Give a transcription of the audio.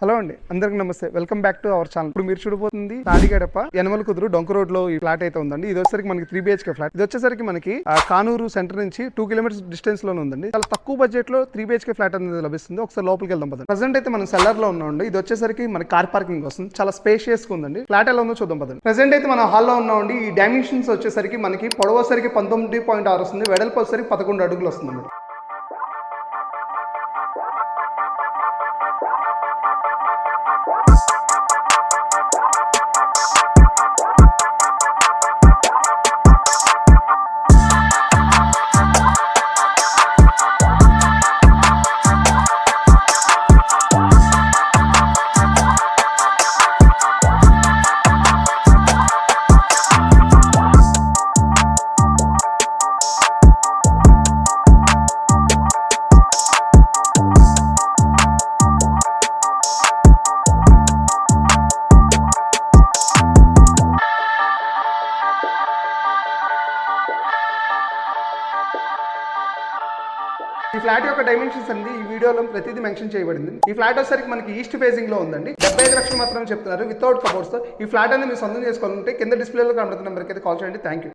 Hello అండి, అందరికి నమస్తే. Welcome back to our channel. ఇప్పుడు మీరు చూడబోతుంది తాడిగడప యనమల కుదురు డొంక రోడ్ లో ఈ ఫ్లాట్ అయితే ఉందండి. ఇది వచ్చేసరికి మనకి 3 BHK ఫ్లాట్. ఇది వచ్చేసరికి మనకి కానూరు సెంటర్ నుంచి 2 కిలోమీటర్స్ డిస్టెన్స్ లోనే ఉందండి. చాలా తక్కువ బడ్జెట్ లో 3 BHK ఫ్లాట్ అనేది లభిస్తుంది. ఒకసారి లోపలికి వెళ్దాం పదండి. ప్రెసెంట్ అయితే మనం సెల్లర్ లో ఉన్నామండి. ఇది వచ్చేసరికి మన కార్ పార్కింగ్ వస్తుంది. చాలా స్పేషియస్ గా ఉందండి. ఫ్లాట్ ఎలా ఉందో చూద్దాం పదండి. ప్రెసెంట్ అయితే మనం హాల్లో ఉన్నామండి. ఈ డైమెన్షన్స్ వచ్చేసరికి మనకి పొడవసరికి 19.6 వస్తుంది, వెడల్పు వచ్చేసరికి 11 అడుగులు వస్తుందండి. ఈ ఫ్లాట్ యొక్క డైమెన్షన్స్ అండి ఈ వీడియోలో ప్రతిదీ మెన్షన్ చేయబడింది. ఈ ఫ్లాట్ వచ్చేసరికి మనకి ఈస్ట్ ఫేసింగ్ లో ఉందండి. 75 లక్షలు మాత్రమే చెప్తున్నారు వితౌట్ కబోర్డ్స్ తో. ఈ ఫ్లాట్ అనేది మీరు సొంతం చేసుకోవాలంటే కింద డిస్ప్లేలో కనబడుతున్న నెంబర్కి అయితే కాల్ చేయండి. Thank you.